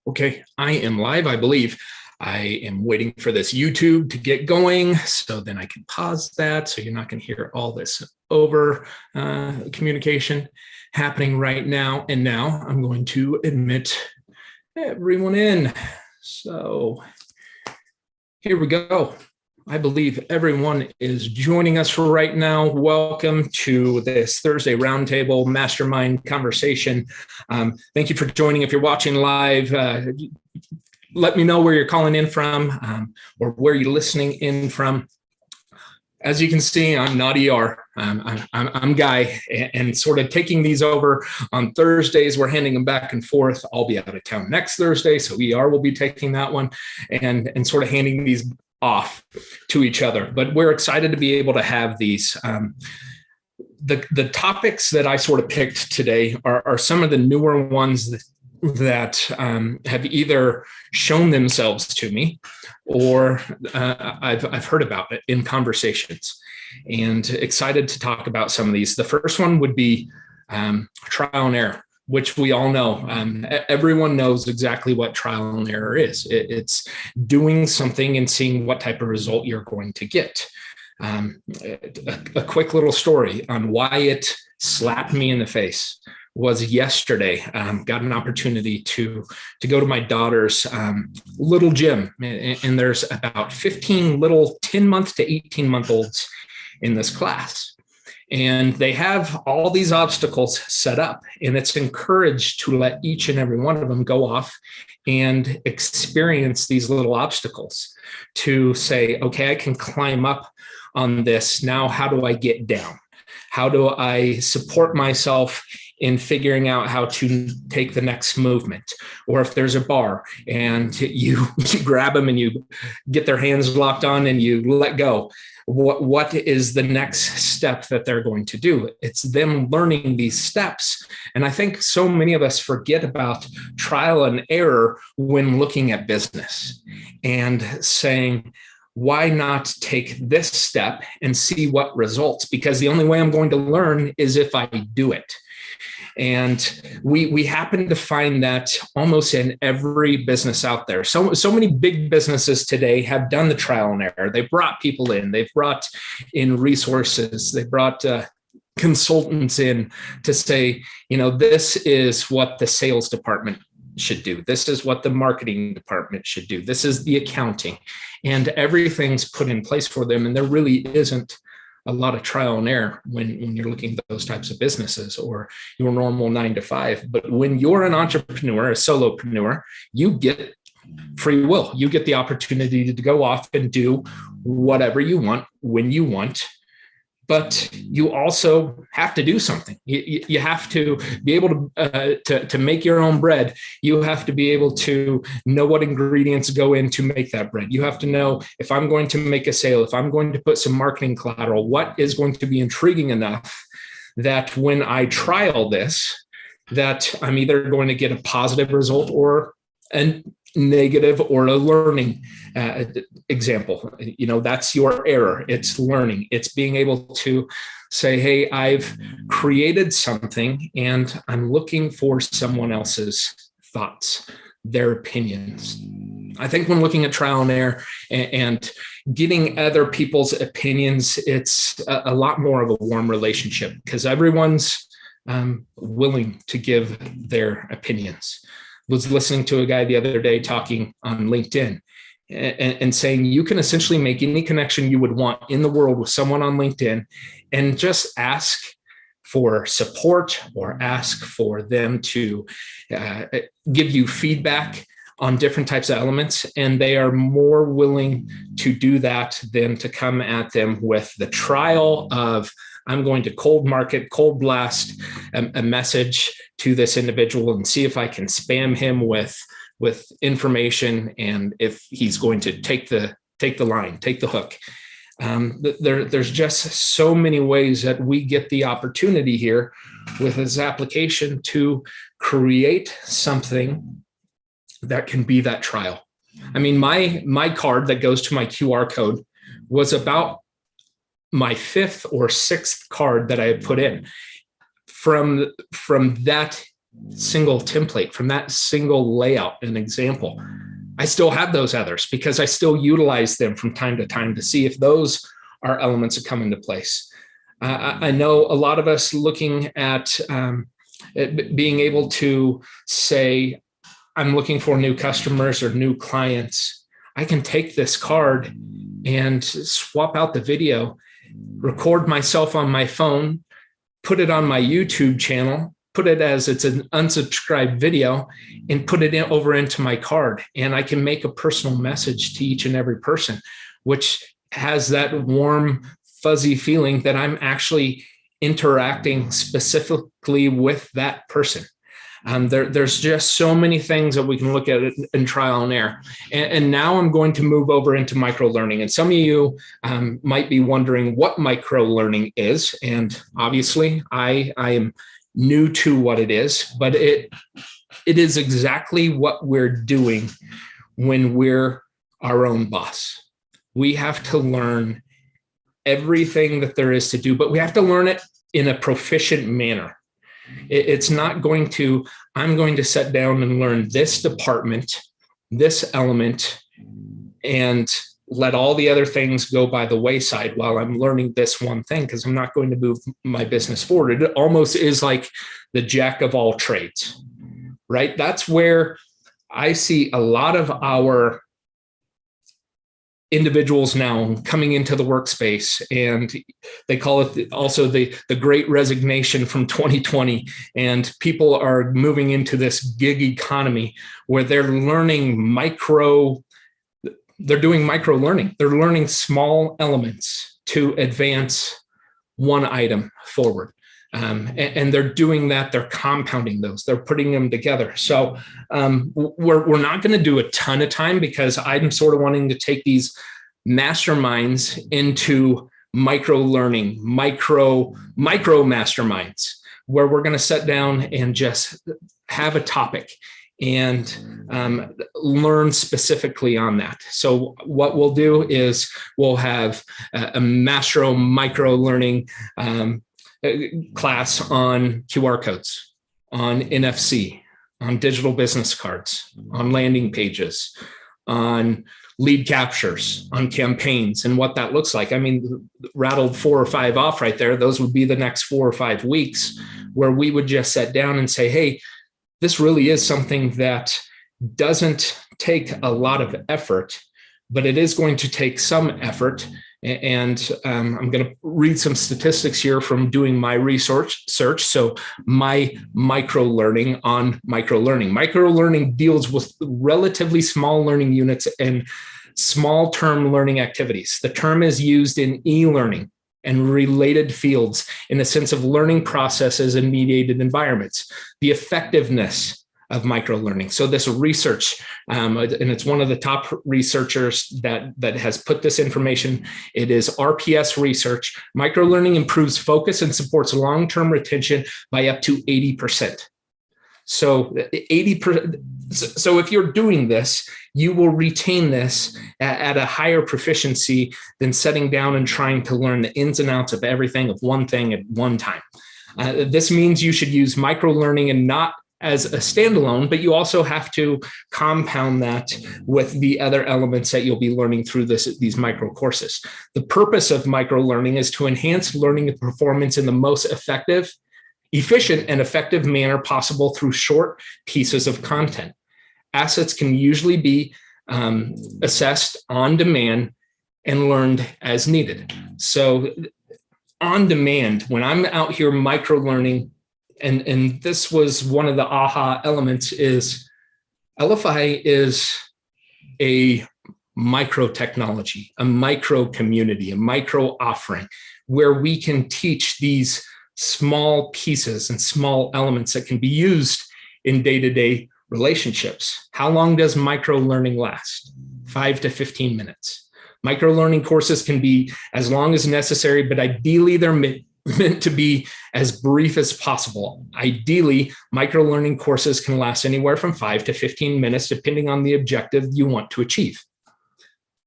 Okay, I am live, I believe. I am waiting for this YouTube to get going so then I can pause that so you're not going to hear all this over communication happening right now. And now I'm going to admit everyone in. So here we go. I believe everyone is joining us for right now. Welcome to this Thursday Roundtable Mastermind conversation. Thank you for joining. If you're watching live, let me know where you're calling in from or where you're listening in from. As you can see, I'm not ER. I'm Guy, and sort of taking these over on Thursdays. We're handing them back and forth. I'll be out of town next Thursday, so ER will be taking that one and sort of handing these off to each other. But we're excited to be able to have these. The topics that I sort of picked today are some of the newer ones that have either shown themselves to me or I've heard about it in conversations, and excited to talk about some of these. The first one would be trial and error, which we all know. Everyone knows exactly what trial and error is. It's doing something and seeing what type of result you're going to get. A quick little story on why it slapped me in the face was yesterday. Got an opportunity to go to my daughter's little gym, and there's about 15 little 10-month to 18-month-olds in this class. And they have all these obstacles set up, and it's encouraged to let each and every one of them go off and experience these little obstacles to say, okay, I can climb up on this. Now, how do I get down? How do I support myself in figuring out how to take the next movement? Or if there's a bar and you grab them and you get their hands locked on and you let go, what is the next step that they're going to do? It's them learning these steps. And I think so many of us forget about trial and error when looking at business and saying, why not take this step and see what results? Because the only way I'm going to learn is if I do it. And we happen to find that almost in every business out there. So many big businesses today have done the trial and error. They've brought people in, they've brought in resources, they brought consultants in to say, this is what the sales department should do. This is what the marketing department should do. This is the accounting, and everything's put in place for them. And there really isn't a lot of trial and error when you're looking at those types of businesses or your normal 9 to 5. But when you're an entrepreneur, a solopreneur, you get free will. You get the opportunity to go off and do whatever you want when you want. But you also have to do something. You have to be able to make your own bread. You have to be able to know what ingredients go in to make that bread. You have to know, if I'm going to make a sale, if I'm going to put some marketing collateral, what is going to be intriguing enough that when I trial this, that I'm either going to get a positive result or a negative or a learning example. That's your error. It's learning. It's being able to say, hey, I've created something and I'm looking for someone else's thoughts, their opinions. I think when looking at trial and error and getting other people's opinions, it's a lot more of a warm relationship because everyone's willing to give their opinions. Was listening to a guy the other day talking on LinkedIn and saying you can essentially make any connection you would want in the world with someone on LinkedIn and just ask for support or ask for them to give you feedback on different types of elements. And they are more willing to do that than to come at them with the trial of, I'm going to cold blast a message to this individual and see if I can spam him with information, and if he's going to take the line, take the hook. There's just so many ways that we get the opportunity here with this application to create something that can be that trial. I mean, my card that goes to my QR code was about my 5th or 6th card that I had put in. From that single template, from that single layout and example, I still have those others because I still utilize them from time to time to see if those are elements that come into place. I know a lot of us looking at being able to say, I'm looking for new customers or new clients. I can take this card and swap out the video, record myself on my phone, put it on my YouTube channel, put it as it's an unsubscribed video, and put it over into my card. And I can make a personal message to each and every person, which has that warm, fuzzy feeling that I'm actually interacting specifically with that person. There's just so many things that we can look at in trial and error. And now I'm going to move over into micro learning. And some of you might be wondering what micro learning is. And obviously, I am new to what it is, but it is exactly what we're doing when we're our own boss. We have to learn everything that there is to do, but we have to learn it in a proficient manner. It's not going to, I'm going to sit down and learn this department, this element, and let all the other things go by the wayside while I'm learning this one thing, because I'm not going to move my business forward. It almost is like the jack of all trades, right? That's where I see a lot of our individuals now coming into the workspace, and they call it also the great resignation from 2020. And people are moving into this gig economy where they're learning they're doing micro learning. They're learning small elements to advance one item forward. And they're doing that. They're compounding those. They're putting them together. So we're not going to do a ton of time because I'm sort of wanting to take these masterminds into micro learning, micro masterminds, where we're going to sit down and just have a topic and learn specifically on that. So what we'll do is we'll have a micro learning class on QR codes, on NFC, on digital business cards, on landing pages, on lead captures, on campaigns, and what that looks like. I mean, rattled 4 or 5 off right there. Those would be the next 4 or 5 weeks where we would just sit down and say, hey, this really is something that doesn't take a lot of effort, but it is going to take some effort. And I'm going to read some statistics here from doing my research. So my micro learning on micro learning. Micro learning deals with relatively small learning units and small term learning activities. The term is used in e-learning and related fields in the sense of learning processes and mediated environments. The effectiveness of micro learning. So this research, and it's one of the top researchers that has put this information. It is RPS research. Micro learning improves focus and supports long-term retention by up to 80%. So 80%. So if you're doing this, you will retain this at a higher proficiency than sitting down and trying to learn the ins and outs of everything of one thing at one time. This means you should use micro learning and not as a standalone, but you also have to compound that with the other elements that you'll be learning through these micro courses. The purpose of micro learning is to enhance learning and performance in the most efficient and effective manner possible through short pieces of content. Assets can usually be assessed on demand and learned as needed. So on demand, when I'm out here micro learning, and this was one of the aha elements, is Elify is a micro technology, a micro community, a micro offering where we can teach these small pieces and small elements that can be used in day-to-day relationships. How long does micro learning last? 5 to 15 minutes. Micro learning courses can be as long as necessary, but ideally they're meant to be as brief as possible. Ideally, micro learning courses can last anywhere from 5 to 15 minutes, depending on the objective you want to achieve.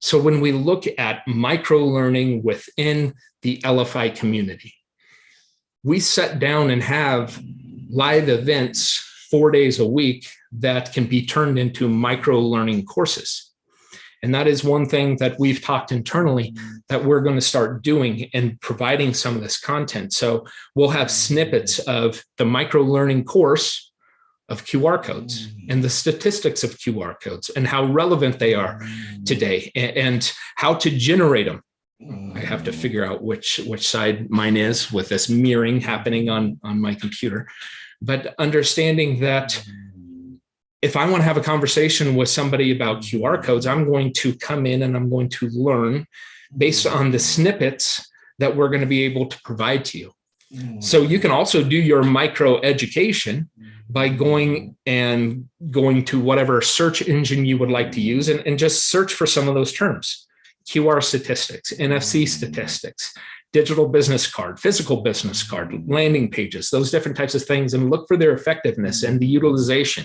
So when we look at micro learning within the Elify community, we sit down and have live events 4 days a week that can be turned into micro learning courses. And that is one thing that we've talked internally that we're going to start doing and providing some of this content. So we'll have snippets of the micro learning course of QR codes and the statistics of QR codes and how relevant they are today and how to generate them. I have to figure out which side mine is with this mirroring happening on my computer. But understanding that if I want to have a conversation with somebody about QR codes, I'm going to come in and I'm going to learn based on the snippets that we're going to be able to provide to you. So you can also do your micro education by going to whatever search engine you would like to use and just search for some of those terms. QR statistics, NFC statistics, digital business card, physical business card, landing pages, those different types of things, and look for their effectiveness and the utilization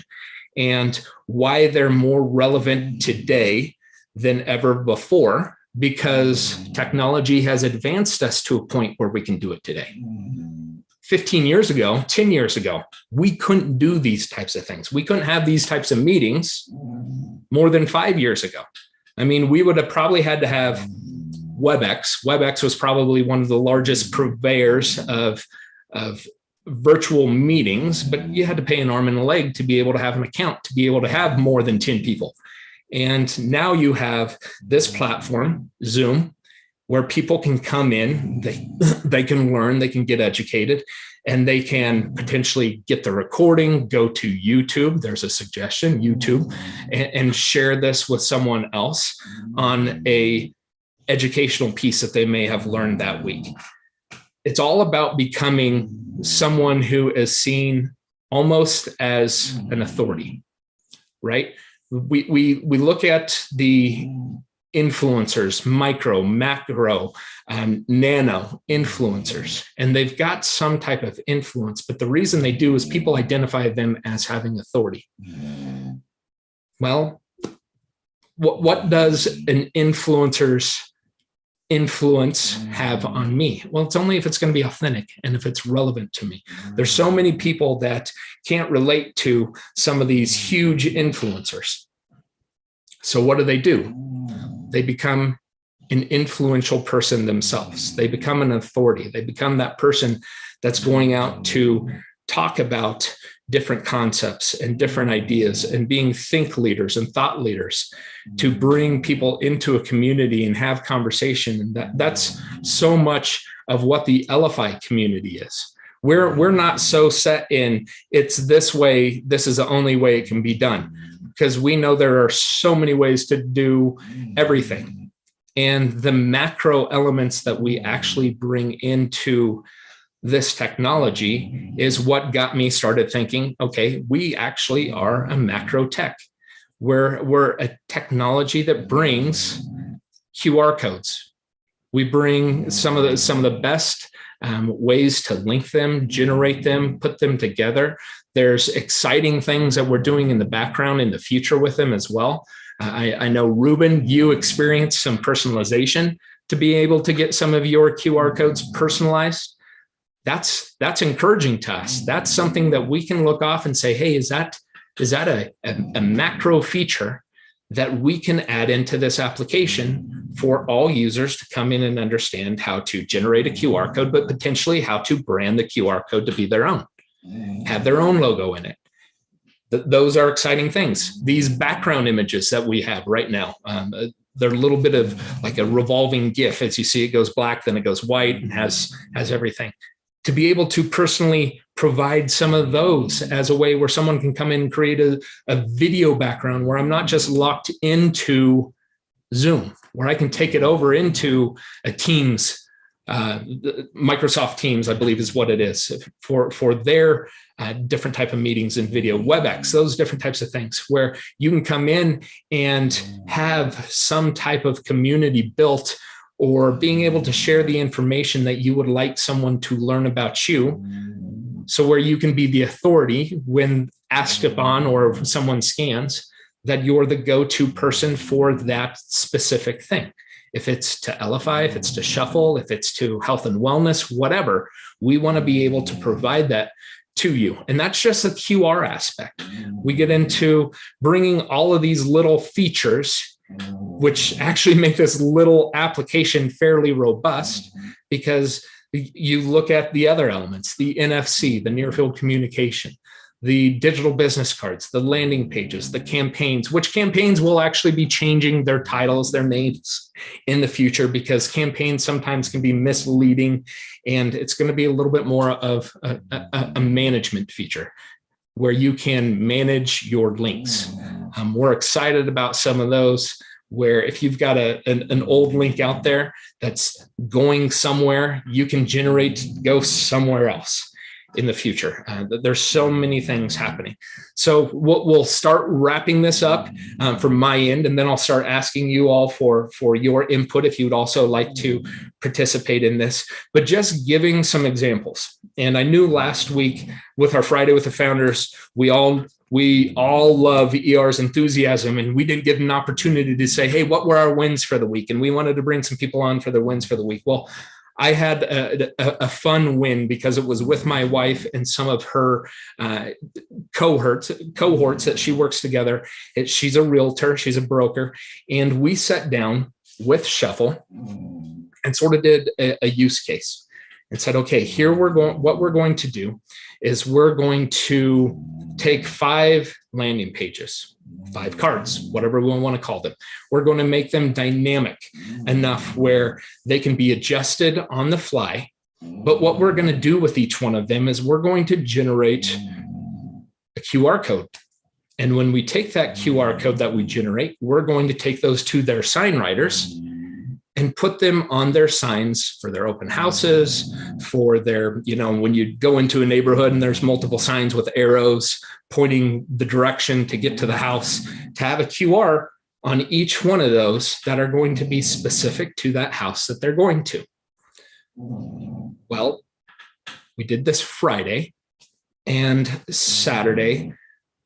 and why they're more relevant today than ever before, because technology has advanced us to a point where we can do it today. 15 years ago, 10 years ago, we couldn't do these types of things. We couldn't have these types of meetings more than 5 years ago. I mean, we would have probably had to have WebEx. WebEx was probably one of the largest purveyors of virtual meetings, but you had to pay an arm and a leg to be able to have an account, to be able to have more than 10 people. And now you have this platform, Zoom, where people can come in, they can learn, they can get educated, and they can potentially get the recording, go to YouTube. There's a suggestion, YouTube, and share this with someone else on a educational piece that they may have learned that week. It's all about becoming someone who is seen almost as an authority, right? We look at the influencers, micro, macro, nano influencers, and they've got some type of influence, but the reason they do is people identify them as having authority. Well, what does an influencer's influence have on me? Well, it's only if it's going to be authentic and if it's relevant to me. There's so many people that can't relate to some of these huge influencers. So what do? They become an influential person themselves. They become an authority. They become that person that's going out to talk about different concepts and different ideas and being think leaders and thought leaders to bring people into a community and have conversation. And that's so much of what the Elify community is. We're not so set in it's this way, this is the only way it can be done, because we know there are so many ways to do everything. And the macro elements that we actually bring into this technology is what got me started thinking, okay, we actually are a macro tech. We're a technology that brings QR codes. We bring some of the best ways to link them, generate them, put them together. There's exciting things that we're doing in the background in the future with them as well. I know, Ruben, you experienced some personalization to be able to get some of your QR codes personalized. That's encouraging to us. That's something that we can look off and say, hey, is that a macro feature that we can add into this application for all users to come in and understand how to generate a QR code, but potentially how to brand the QR code to be their own, have their own logo in it. Those are exciting things. These background images that we have right now, they're a little bit of like a revolving GIF. As you see, it goes black, then it goes white and has everything. To be able to personally provide some of those as a way where someone can come in and create a video background where I'm not just locked into Zoom, where I can take it over into a Teams, Microsoft Teams, I believe is what it is, for their different type of meetings and video, WebEx, those different types of things where you can come in and have some type of community built, or being able to share the information that you would like someone to learn about you. So where you can be the authority when asked upon or if someone scans, that you're the go-to person for that specific thing. If it's to Elify, if it's to Shuffle, if it's to health and wellness, whatever, we want to be able to provide that to you. And that's just a QR aspect. We get into bringing all of these little features, which actually make this little application fairly robust, because you look at the other elements, the NFC, the near field communication, the digital business cards, the landing pages, the campaigns, which campaigns will actually be changing their titles, their names in the future, because campaigns sometimes can be misleading, and it's going to be a little bit more of a management feature where you can manage your links. We're excited about some of those, where if you've got an old link out there that's going somewhere, you can go somewhere else in the future. There's so many things happening. So we'll start wrapping this up from my end, and then I'll start asking you all for your input if you would also like to participate in this, but just giving some examples. And I knew last week with our Friday with the Founders, we all love ER's enthusiasm, and we didn't get an opportunity to say, hey, what were our wins for the week? And we wanted to bring some people on for their wins for the week. Well, I had a fun win because it was with my wife and some of her cohorts that she works together. She's a realtor, she's a broker, and we sat down with Shuffle and sort of did a use case and said, okay, what we're going to do is we're going to take 5 landing pages, 5 cards, whatever we want to call them. We're going to make them dynamic enough where they can be adjusted on the fly. But what we're going to do with each one of them is we're going to generate a QR code. And when we take that QR code that we generate, we're going to take those to their sign writers and put them on their signs for their open houses, for their, when you go into a neighborhood and there's multiple signs with arrows pointing the direction to get to the house, to have a QR on each one of those that are going to be specific to that house that they're going to. Well, we did this Friday, and Saturday,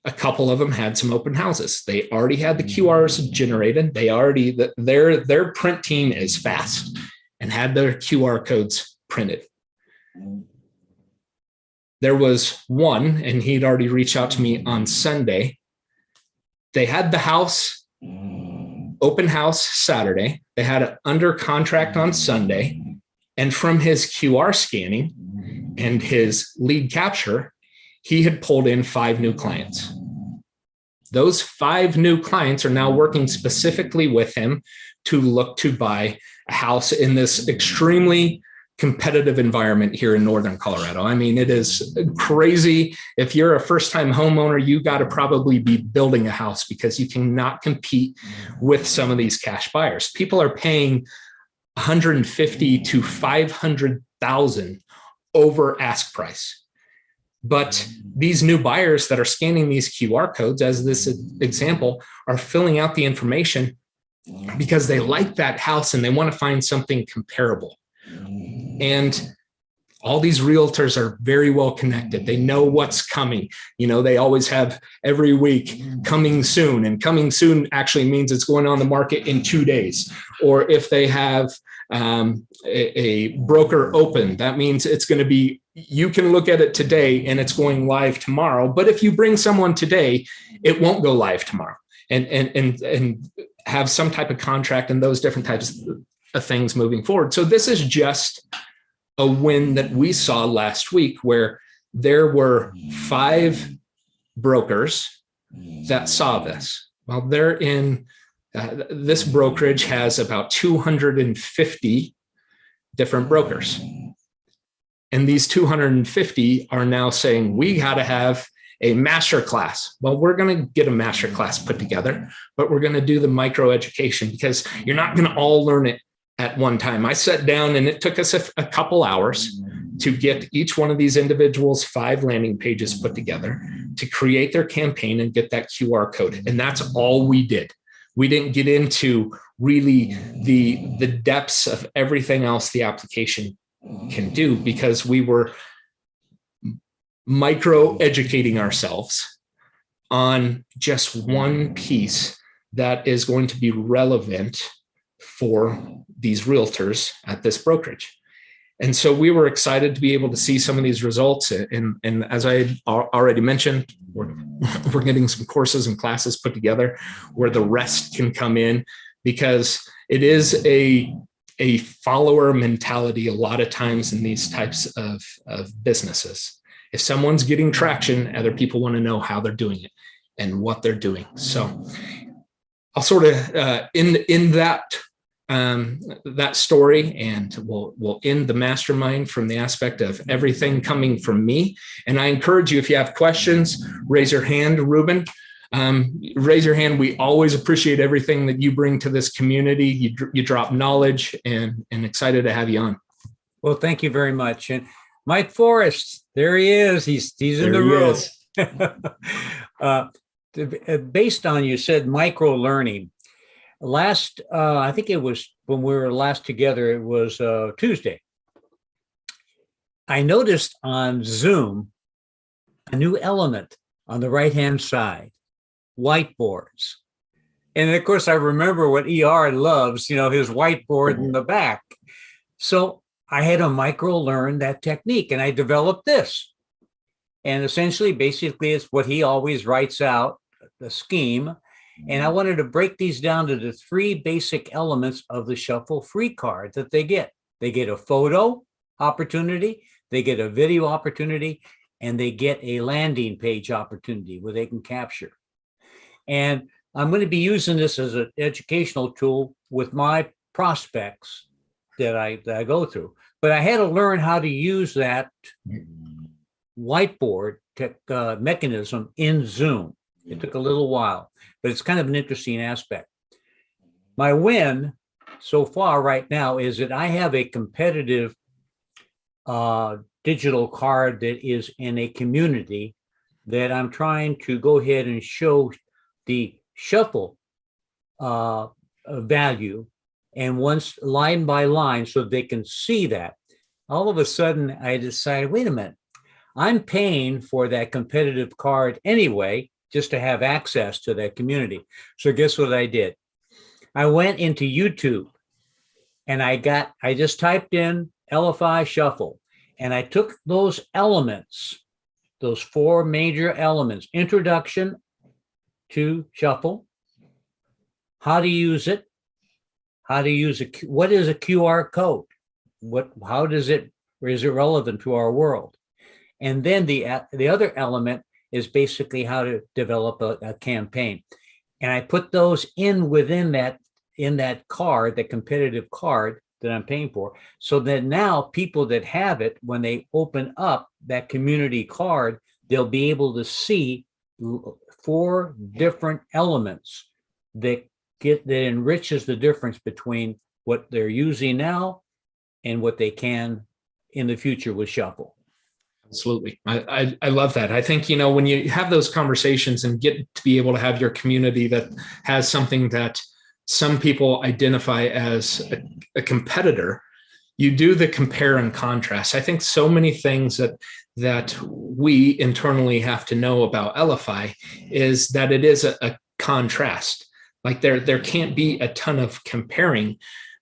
a couple of them had some open houses. They already had the QRs generated. Their print team is fast and had their QR codes printed. There was one, and he'd already reached out to me on Sunday. They had the house, open house Saturday. They had it under contract on Sunday. And from his QR scanning and his lead capture, he had pulled in 5 new clients. Those 5 new clients are now working specifically with him to look to buy a house in this extremely competitive environment here in Northern Colorado. I mean, it is crazy. If you're a first-time homeowner, you got to probably be building a house because you cannot compete with some of these cash buyers. People are paying $150,000 to $500,000 over ask price. But these new buyers that are scanning these QR codes, as this example, are filling out the information because they like that house and they want to find something comparable. And all these realtors are very well connected. They know what's coming. They always have every week coming soon, and coming soon actually means it's going on the market in 2 days. Or if they have a broker open, that means it's going to be, you can look at it today and it's going live tomorrow. But if you bring someone today, it won't go live tomorrow, and have some type of contract and those different types of things moving forward. So this is just a win that we saw last week, where there were 5 brokers that saw this. Well, they're in, this brokerage has about 250 different brokers. And these 250 are now saying, we got to have a master class. Well, we're going to get a master class put together, but we're going to do the micro education, because you're not going to all learn it at one time. I sat down and it took us a couple hours to get each one of these individuals 5 landing pages put together to create their campaign and get that QR code. And that's all we did. We didn't get into really the depths of everything else the application can do, because we were micro educating ourselves on just one piece that is going to be relevant for these realtors at this brokerage. And so we were excited to be able to see some of these results. And as I already mentioned, we're getting some courses and classes put together where the rest can come in, because it is a follower mentality a lot of times in these types of businesses. If someone's getting traction, other people want to know how they're doing it and what they're doing. So I'll sort of in that story, and we'll end the mastermind from the aspect of everything coming from me. And I encourage you, if you have questions, raise your hand, Ruben. Raise your hand. We always appreciate everything that you bring to this community. You drop knowledge, and excited to have you on. Well, thank you very much. And Mike Forrest, there he is. He's in the room. Based on, you said micro learning. Last, I think it was when we were last together, it was Tuesday. I noticed on Zoom a new element on the right-hand side, whiteboards. And of course, I remember what ER loves, his whiteboard in the back. So I had to micro learn that technique, and I developed this. And essentially, basically, it's what he always writes out, the scheme. And I wanted to break these down to the 3 basic elements of the shuffle free card that they get. They get a photo opportunity, they get a video opportunity, and they get a landing page opportunity where they can capture. And I'm going to be using this as an educational tool with my prospects that I go through. But I had to learn how to use that whiteboard mechanism in Zoom. It took a little while, but it's kind of an interesting aspect. My win so far right now is that I have a competitive digital card that is in a community that I'm trying to go ahead and show the shuffle value, and once line by line so they can see that. All of a sudden, I decided, wait a minute, I'm paying for that competitive card anyway, just to have access to that community. So guess what I did? I went into YouTube and I just typed in Elify Shuffle, and I took those elements, those 4 major elements: introduction to shuffle, how to use it, what is a QR code, is it relevant to our world? And then the other element is basically how to develop a campaign. And I put those within that card, that competitive card that I'm paying for, so that now people that have it, when they open up that community card, they'll be able to see 4 different elements that enriches the difference between what they're using now and what they can in the future with Shuffle. Absolutely. I love that. I think, when you have those conversations and get to be able to have your community that has something that some people identify as a competitor, you do the compare and contrast. I think so many things that we internally have to know about Elify is that it is a contrast. Like there can't be a ton of comparing,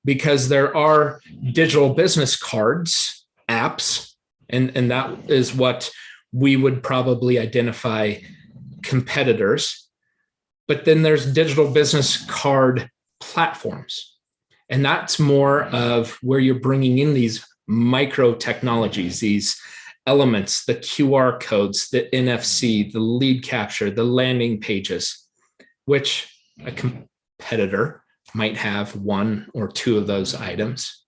because there are digital business cards, apps, and that is what we would probably identify competitors. But then there's digital business card platforms. And that's more of where you're bringing in these micro technologies, these elements, the QR codes, the NFC, the lead capture, the landing pages, which a competitor might have 1 or 2 of those items.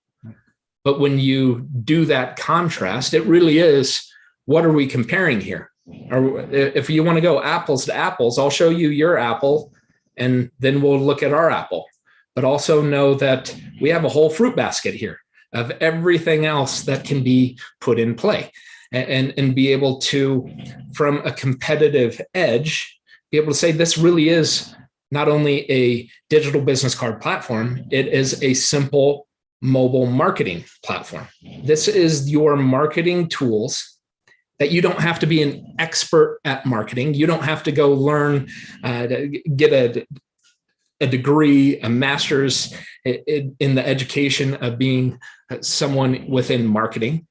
But when you do that contrast, it really is, what are we comparing here? Or if you want to go apples to apples, I'll show you your apple, and then we'll look at our apple. But also know that we have a whole fruit basket here of everything else that can be put in play, and be able to, from a competitive edge, be able to say this really is not only a digital business card platform, it is a simple mobile marketing platform. This is your marketing tools that you don't have to be an expert at marketing. You don't have to go learn, get a degree, a master's in the education of being someone within marketing,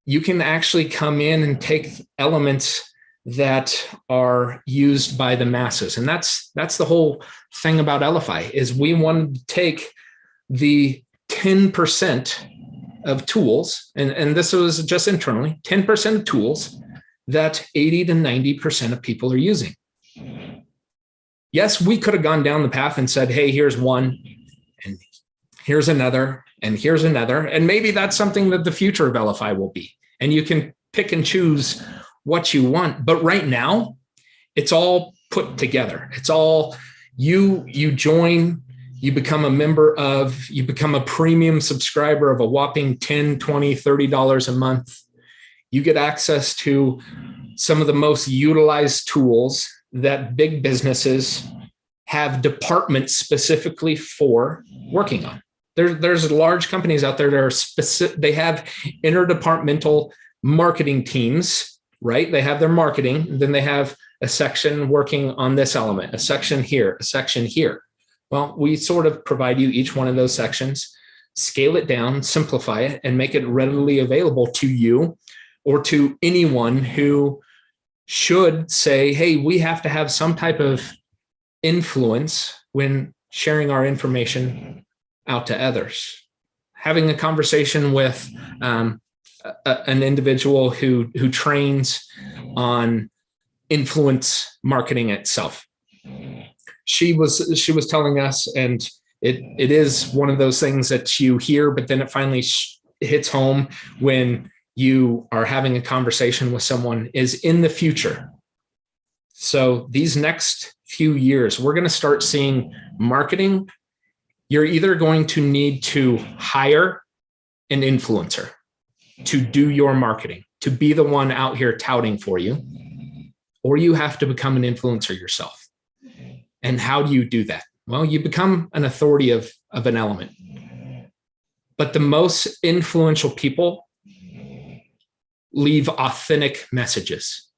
you can actually come in and take elements that are used by the masses. And that's the whole thing about Elify, is we want to take the 10% of tools, and this was just internally, 10% of tools that 80 to 90% of people are using. Yes, we could have gone down the path and said, hey, here's one, and here's another, and here's another. And maybe that's something that the future of Elify will be. And you can pick and choose what you want. But right now, it's all put together. It's all you join, you become a member of, you become a premium subscriber of a whopping $10, $20, $30 a month. You get access to some of the most utilized tools that big businesses have departments specifically for working on. There's large companies out there that are specific, they have interdepartmental marketing teams, right? They have their marketing, then they have a section working on this element, a section here, a section here. Well, we sort of provide you each one of those sections, scale it down, simplify it, and make it readily available to you or to anyone who should say, hey, we have to have some type of influence when sharing our information out to others. Having a conversation with an individual who trains on influence marketing itself. She was telling us, and it is one of those things that you hear, but then it finally hits home when you are having a conversation with someone, is in the future. So these next few years, we're going to start seeing marketing. You're either going to need to hire an influencer to do your marketing, to be the one out here touting for you, or you have to become an influencer yourself. And how do you do that? Well, you become an authority of an element. But the most influential people leave authentic messages.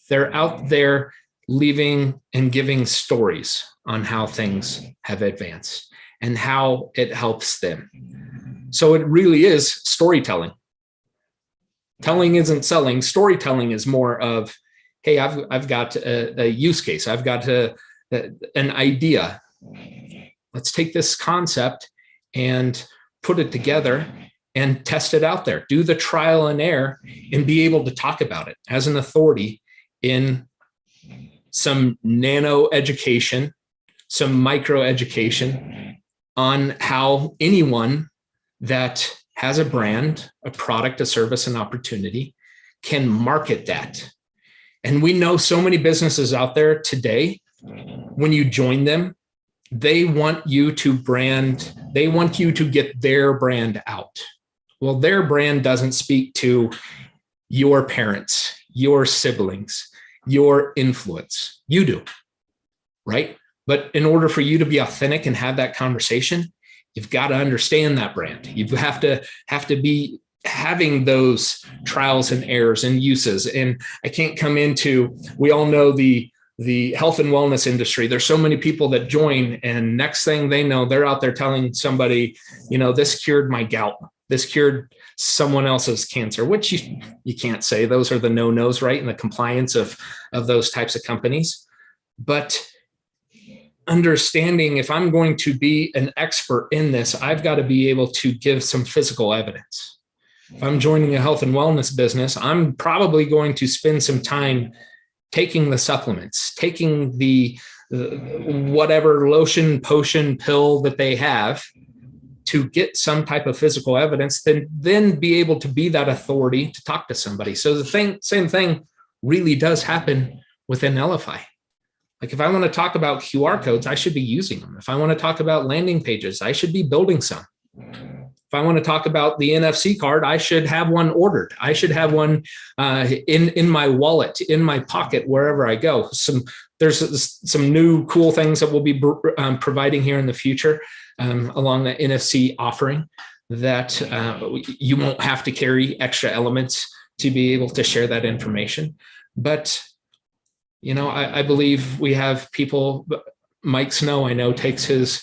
They're out there leaving and giving stories on how things have advanced and how it helps them. So it really is storytelling. Telling isn't selling. Storytelling is more of, hey, I've got a use case. I've got an idea. Let's take this concept and put it together and test it out there. Do the trial and error and be able to talk about it as an authority in some nano education, some micro education on how anyone that has a brand, a product, a service, an opportunity can market that. And we know so many businesses out there today, when you join them, they want you to brand, they want you to get their brand out. Well, their brand doesn't speak to your parents, your siblings, your influence. You do, right? But in order for you to be authentic and have that conversation, you've got to understand that brand. You have to be having those trials and errors and uses. And I can't come into, we all know the health and wellness industry. There's so many people that join, and next thing they know, they're out there telling somebody, this cured my gout. This cured someone else's cancer, which you can't say. Those are the no-nos, right? And the compliance of those types of companies. But understanding, if I'm going to be an expert in this, I've got to be able to give some physical evidence. If I'm joining a health and wellness business, I'm probably going to spend some time taking the supplements, taking the whatever lotion, potion, pill that they have to get some type of physical evidence, then be able to be that authority to talk to somebody. So the same thing really does happen within Elify. Like if I want to talk about QR codes, I should be using them. If I want to talk about landing pages, I should be building some. If I want to talk about the NFC card, I should have one ordered. I should have one in my wallet, in my pocket, wherever I go. There's some new cool things that we'll be providing here in the future along the NFC offering that you won't have to carry extra elements to be able to share that information. But I believe we have people Mike Snow, I know, takes his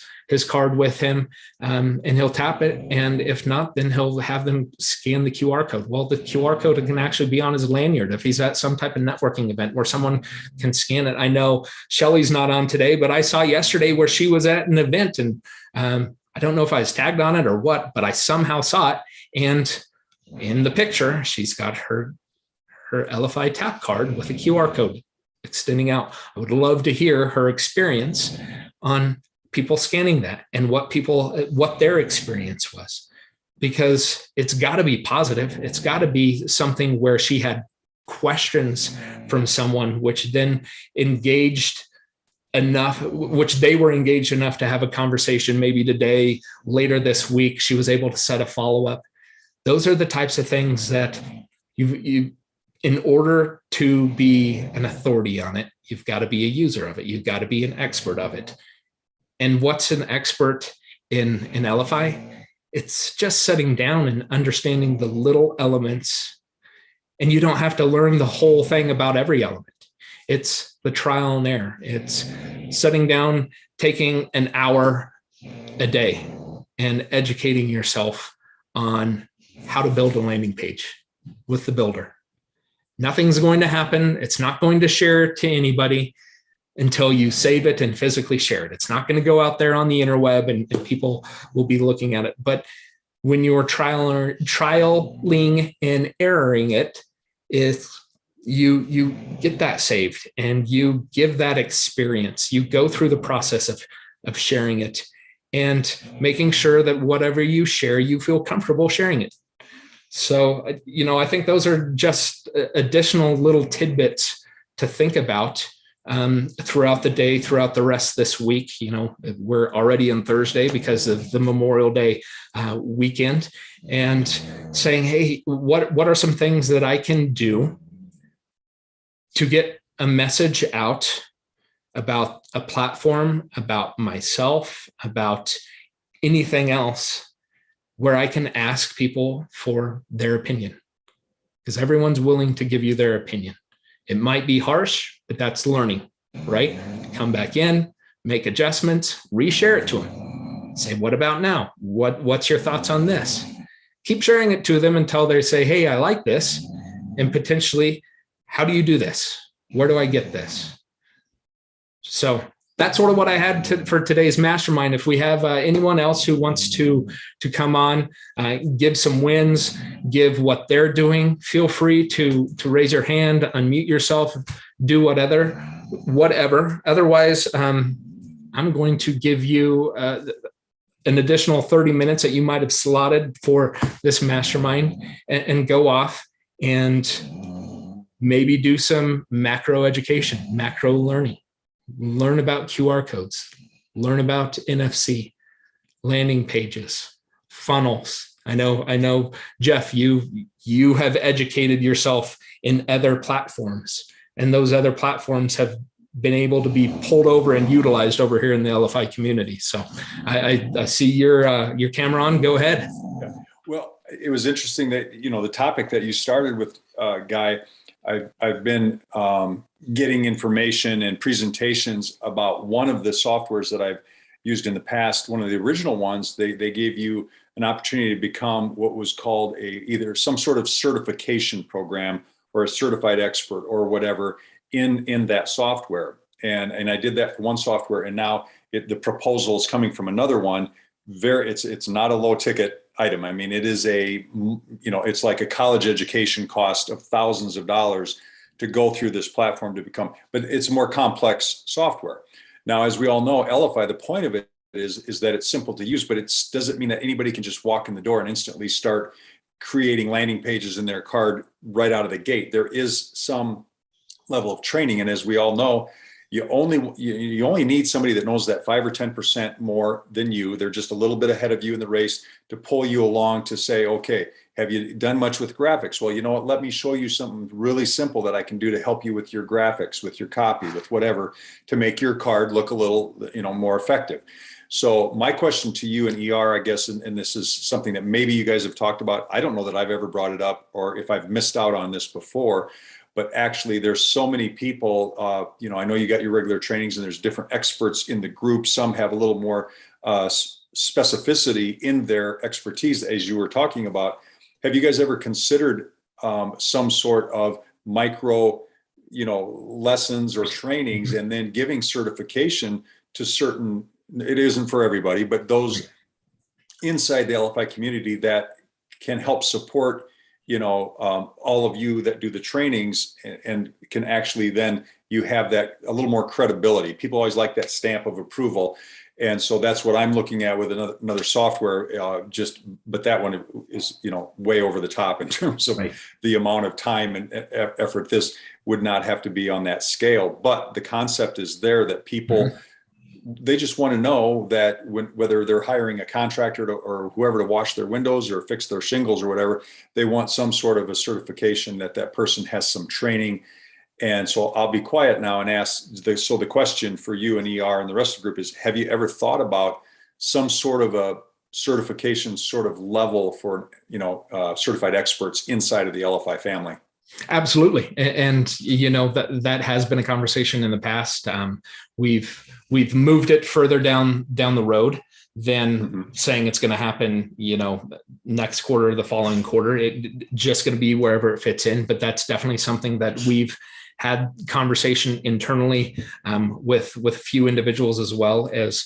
card with him, and he'll tap it. And if not, then he'll have them scan the QR code. Well, the QR code can actually be on his lanyard if he's at some type of networking event where someone can scan it. I know Shelly's not on today, but I saw yesterday where she was at an event, and I don't know if I was tagged on it or what, but I somehow saw it. And in the picture, she's got her Elify tap card with a QR code extending out. I would love to hear her experience on people scanning that and what their experience was, because it's got to be positive. It's got to be something where she had questions from someone, which then engaged enough, which they were engaged enough to have a conversation. Maybe today, later this week, she was able to set a follow-up. Those are the types of things that you in order to be an authority on it, you've got to be a user of it. You've got to be an expert of it. And what's an expert in Elify? It's just sitting down and understanding the little elements. And you don't have to learn the whole thing about every element. It's the trial and error. It's sitting down, taking an hour a day and educating yourself on how to build a landing page with the builder. Nothing's going to happen. It's not going to share to anybody until you save it and physically share it. It's not going to go out there on the interweb and people will be looking at it. But when you're trialing and erroring it, you get that saved and you give that experience. You go through the process of sharing it and making sure that whatever you share, you feel comfortable sharing it. So, I think those are just additional little tidbits to think about throughout the day, throughout the rest of this week. We're already on Thursday because of the Memorial Day weekend, and saying, hey, what are some things that I can do to get a message out about a platform, about myself, about anything else, where I can ask people for their opinion, because everyone's willing to give you their opinion. It might be harsh, but that's learning, right? Come back in, make adjustments, reshare it to them. Say, what about now? What's your thoughts on this? Keep sharing it to them until they say, hey, I like this. And potentially, how do you do this? Where do I get this? So that's sort of what I had for today's mastermind. If we have anyone else who wants to come on, give some wins, give what they're doing, feel free to raise your hand, unmute yourself, do whatever. Otherwise, I'm going to give you an additional 30 minutes that you might have slotted for this mastermind and go off and maybe do some macro education, macro learning. Learn about QR codes, learn about NFC, landing pages, funnels. I know, Jeff, you have educated yourself in other platforms, and those other platforms have been able to be pulled over and utilized over here in the Elify community. So I see your camera on. Go ahead. Well, it was interesting that, the topic that you started with, Guy, I've been getting information and presentations about one of the softwares that I've used in the past. One of the original ones, they gave you an opportunity to become what was called either some sort of certification program or a certified expert or whatever in that software. And I did that for one software, and now the proposal is coming from another one. It's not a low ticket item. I mean, it is it's like a college education cost of thousands of dollars to go through this platform to become, but it's more complex software. Now, as we all know, Elify, the point of it is that it's simple to use, but it doesn't mean that anybody can just walk in the door and instantly start creating landing pages in their card right out of the gate. There is some level of training. And as we all know, you only need somebody that knows that 5 or 10% more than you. They're just a little bit ahead of you in the race to pull you along to say, okay, have you done much with graphics? Well, you know what? Let me show you something really simple that I can do to help you with your graphics, with your copy, with whatever, to make your card look a little, more effective. So my question to you and ER, I guess, and this is something that maybe you guys have talked about. I don't know that I've ever brought it up or if I've missed out on this before, but actually there's so many people, I know you got your regular trainings and there's different experts in the group. Some have a little more specificity in their expertise, as you were talking about. Have you guys ever considered some sort of micro, lessons or trainings, and then giving certification to certain, it isn't for everybody, but those inside the Elify community that can help support, all of you that do the trainings, and can actually then you have that a little more credibility. People always like that stamp of approval. And so that's what I'm looking at with another software, but that one is, way over the top in terms of the amount of time and effort. This would not have to be on that scale, but the concept is there that people, they just want to know that whether they're hiring a contractor or whoever to wash their windows or fix their shingles or whatever, they want some sort of a certification that person has some training. And so I'll be quiet now and ask, so the question for you and ER and the rest of the group is, have you ever thought about some sort of a certification sort of level for, certified experts inside of the Elify family? Absolutely. And that has been a conversation in the past. We've moved it further down the road than saying it's going to happen, next quarter, the following quarter. It just going to be wherever it fits in. But that's definitely something that we've had conversation internally with a few individuals, as well as,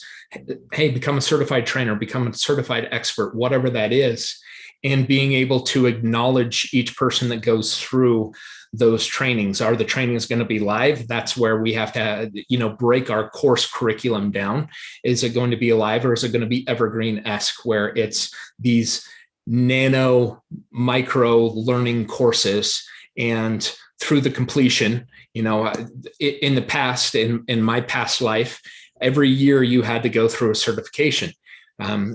hey, become a certified trainer, become a certified expert, whatever that is. And being able to acknowledge each person that goes through those trainings. Are the trainings going to be live? That's where we have to, break our course curriculum down. Is it going to be live, or is it going to be evergreen-esque, where it's these nano micro learning courses, and through the completion, in the past, in my past life, every year you had to go through a certification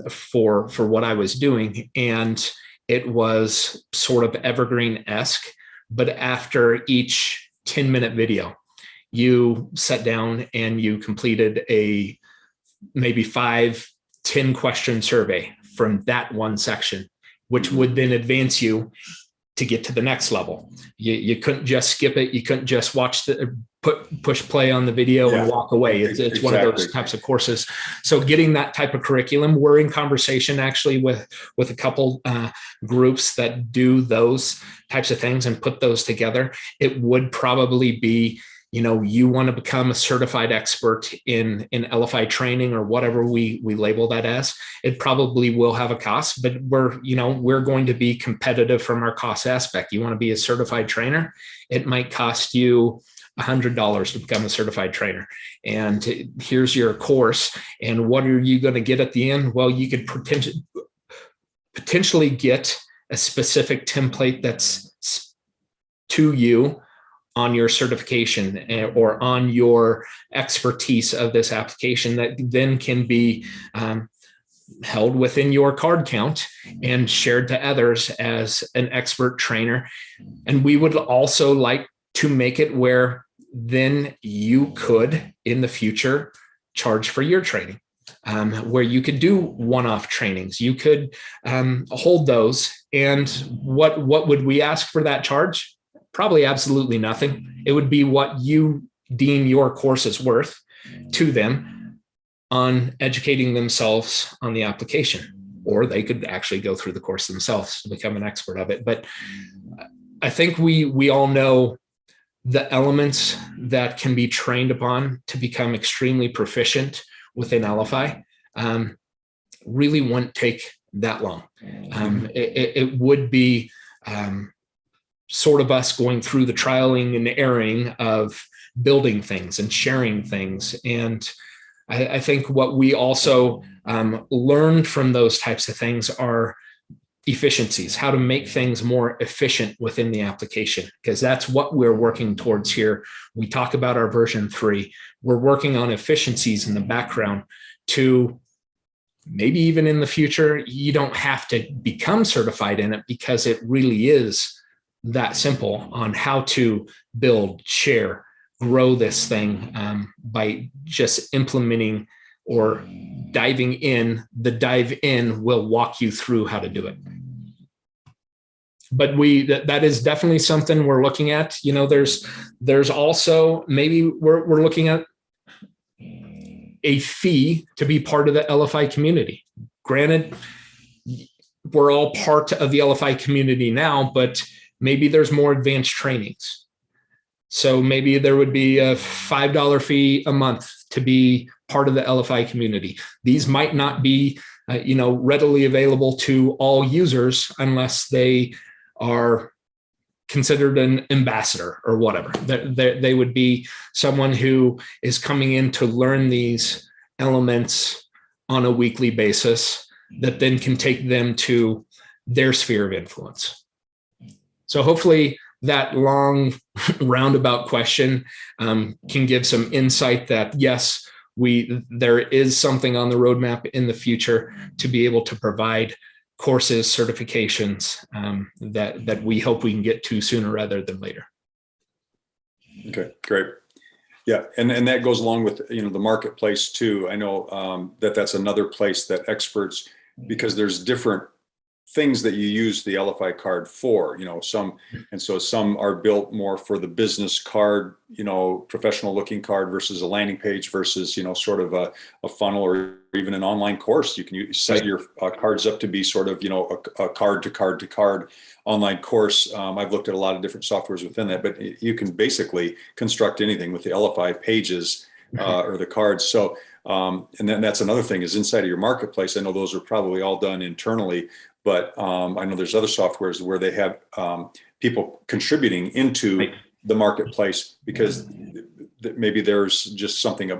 for what I was doing. And it was sort of evergreen-esque, but after each 10-minute video, you sat down and you completed a maybe 5-10 question survey from that one section, which would then advance you to get to the next level. You couldn't just skip it. You couldn't just watch push play on the video and walk away. It's one of those types of courses. So getting that type of curriculum, we're in conversation actually with a couple groups that do those types of things and put those together. It would probably be, you want to become a certified expert in Elify training, or whatever we label that as. It probably will have a cost, but we're going to be competitive from our cost aspect. You want to be a certified trainer, it might cost you $100 to become a certified trainer. And here's your course. And what are you going to get at the end? Well, you could potentially get a specific template that's to you on your certification or on your expertise of this application, that then can be held within your card count and shared to others as an expert trainer. And we would also like to make it where then you could, in the future, charge for your training, where you could do one-off trainings. You could hold those. And what would we ask for that charge? Probably absolutely nothing. It would be what you deem your course is worth to them on educating themselves on the application, or they could actually go through the course themselves to become an expert of it. But I think we all know the elements that can be trained upon to become extremely proficient within Elify. Really wouldn't take that long. It would be sort of us going through the trialing and erroring of building things and sharing things. And I think what we also learned from those types of things are efficiencies, how to make things more efficient within the application, because that's what we're working towards here. We talk about our version 3. We're working on efficiencies in the background to maybe even in the future, you don't have to become certified in it, because it really is that simple on how to build, share, grow this thing by just implementing or diving in. The dive in will walk you through how to do it. but that is definitely something we're looking at. There's also, maybe we're looking at a fee to be part of the Elify community. Granted, we're all part of the Elify community now, but maybe there's more advanced trainings. So maybe there would be a $5 fee a month to be part of the Elify community. These might not be, readily available to all users unless they are considered an ambassador or whatever. They would be someone who is coming in to learn these elements on a weekly basis that then can take them to their sphere of influence. So hopefully that long roundabout question can give some insight that yes, there is something on the roadmap in the future to be able to provide courses, certifications that we hope we can get to sooner rather than later. Okay, great. Yeah, and that goes along with the marketplace too. I know that's another place that experts, because there's different things that you use the Elify card for, some are built more for the business card, professional looking card versus a landing page versus, sort of a funnel or even an online course. You can set your cards up to be sort of, a card to card to card online course. I've looked at a lot of different softwares within that, but you can basically construct anything with the Elify pages or the cards. So, and then that's another thing is inside of your marketplace. I know those are probably all done internally, but I know there's other softwares where they have people contributing into the marketplace because maybe there's just something,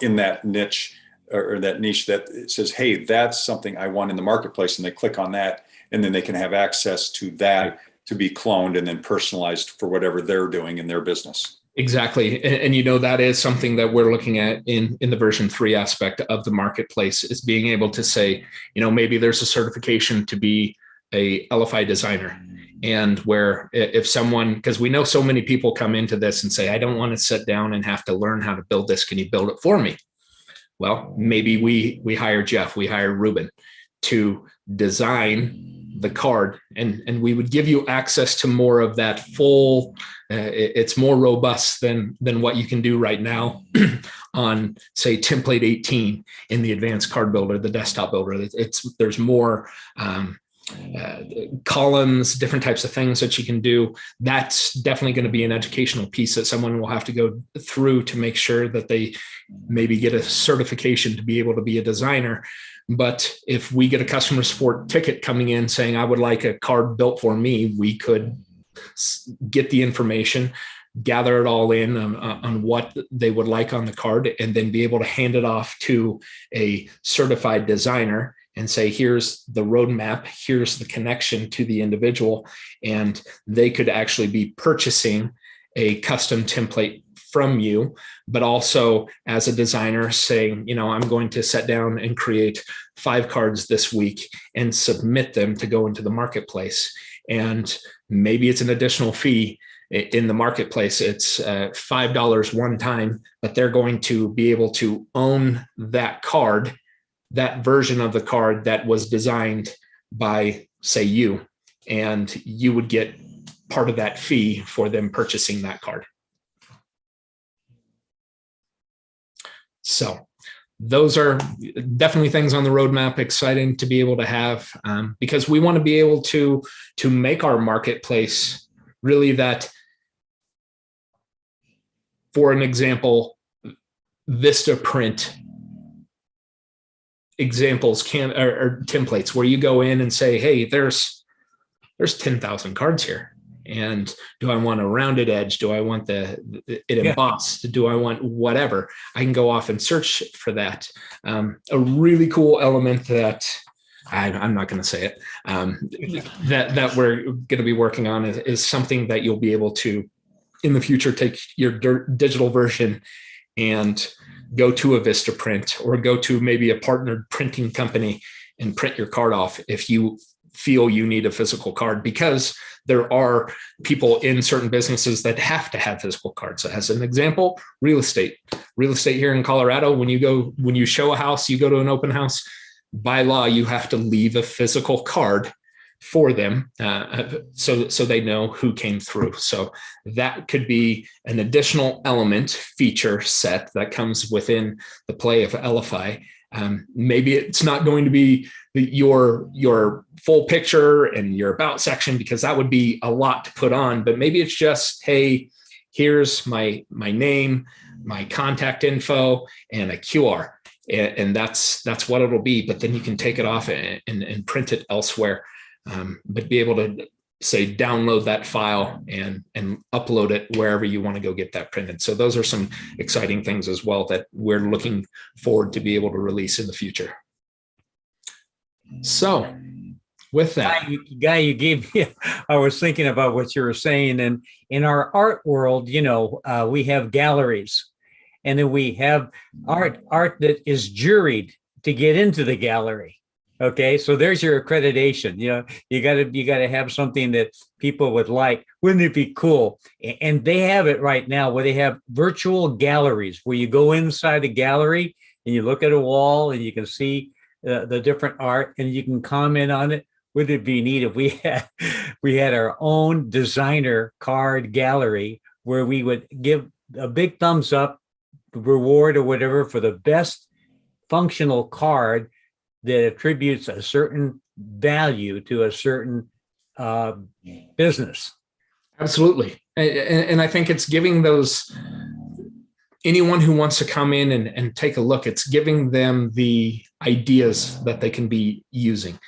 in that niche or that niche that says, hey, that's something I want in the marketplace. And they click on that and then they can have access to that to be cloned and then personalized for whatever they're doing in their business. Exactly. And that is something that we're looking at in the version 3 aspect of the marketplace is being able to say, maybe there's a certification to be a Elify designer. And where if someone, because we know so many people come into this and say, I don't want to sit down and have to learn how to build this. Can you build it for me? Well, maybe we hire Jeff, we hire Ruben to design the card, and we would give you access to more of that full. It's more robust than what you can do right now on, say, template 18 in the advanced card builder, the desktop builder. There's more columns, different types of things that you can do. That's definitely going to be an educational piece that someone will have to go through to make sure that they maybe get a certification to be able to be a designer. But if we get a customer support ticket coming in saying, I would like a card built for me, we could get the information, gather it all in on what they would like on the card, and then be able to hand it off to a certified designer and say, here's the roadmap, here's the connection to the individual. And they could actually be purchasing a custom template from you, but also as a designer saying, I'm going to sit down and create 5 cards this week and submit them to go into the marketplace. And maybe it's an additional fee in the marketplace. It's $5 one time, but they're going to be able to own that card, that version of the card that was designed by, say, you, and you would get part of that fee for them purchasing that card. So those are definitely things on the roadmap, exciting to be able to have, because we want to be able to make our marketplace really that, for an example, Vistaprint examples or templates where you go in and say, hey, there's 10,000 cards here. And do I want a rounded edge? Do I want it embossed? Do I want whatever? I can go off and search for that. A really cool element that I'm not going to say it, that we're going to be working on is something that you'll be able to, in the future, take your digital version and go to a Vistaprint or go to maybe a partnered printing company and print your card off if you feel you need a physical card, because there are people in certain businesses that have to have physical cards. So as an example, real estate here in Colorado, when you show a house, you go to an open house, by law, you have to leave a physical card for them, so they know who came through. So that could be an additional element feature set that comes within the play of Elify. Maybe it's not going to be your full picture and your about section, because that would be a lot to put on. But maybe it's just, hey, here's my name, my contact info, and a QR, and that's what it'll be. But then you can take it off and print it elsewhere. But be able to say download that file and upload it wherever you want to go get that printed. So those are some exciting things as well that we're looking forward to be able to release in the future. So with that, Guy, you gave me, I was thinking about what you were saying, and in our art world, we have galleries, and then we have art that is juried to get into the gallery. Okay, so there's your accreditation. You got to have something that people would like. Wouldn't it be cool? And they have it right now, where they have virtual galleries, where you go inside a gallery and you look at a wall and you can see the different art and you can comment on it. Wouldn't it be neat if we had our own designer card gallery, where we would give a big thumbs up, reward or whatever, for the best functional card that attributes a certain value to a certain business. Absolutely. And I think it's giving anyone who wants to come in and take a look, it's giving them the ideas that they can be using.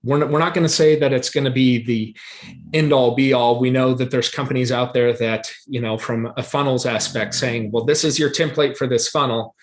We're not going to say that it's going to be the end all be all. We know that there's companies out there that, from a funnels aspect, saying, well, this is your template for this funnel,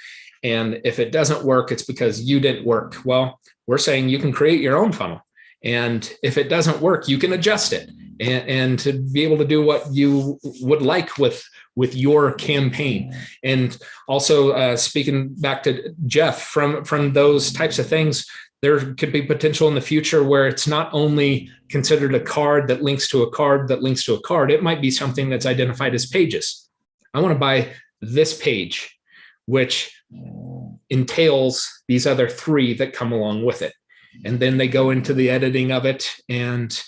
and if it doesn't work, it's because you didn't work. Well, we're saying you can create your own funnel. And if it doesn't work, you can adjust it and to be able to do what you would like with your campaign. And also speaking back to Jeff, from those types of things, there could be potential in the future where it's not only considered a card that links to a card that links to a card. It might be something that's identified as pages. I want to buy this page, which entails these other 3 that come along with it. And then they go into the editing of it, and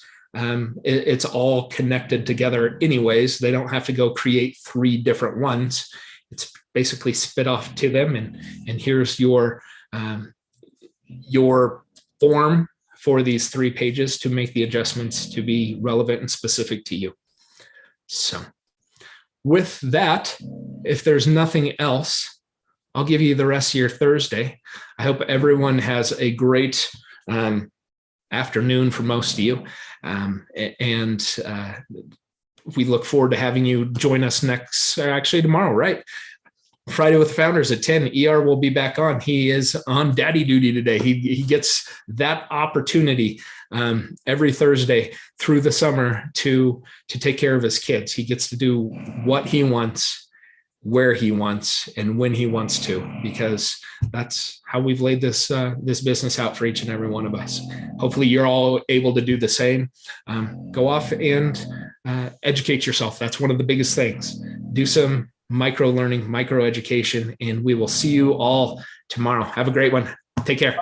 it's all connected together anyways. They don't have to go create 3 different ones. It's basically spit off to them, and here's your form for these 3 pages to make the adjustments to be relevant and specific to you. So with that, if there's nothing else, I'll give you the rest of your Thursday. I hope everyone has a great afternoon for most of you. And we look forward to having you join us tomorrow, right? Friday with the Founders at 10. ER will be back on. He is on daddy duty today. He gets that opportunity every Thursday through the summer to take care of his kids. He gets to do what he wants, where he wants, and when he wants to, because that's how we've laid this business out for each and every one of us. Hopefully you're all able to do the same. Go off and educate yourself. That's one of the biggest things. Do some micro learning, micro education, and we will see you all tomorrow. Have a great one. Take care.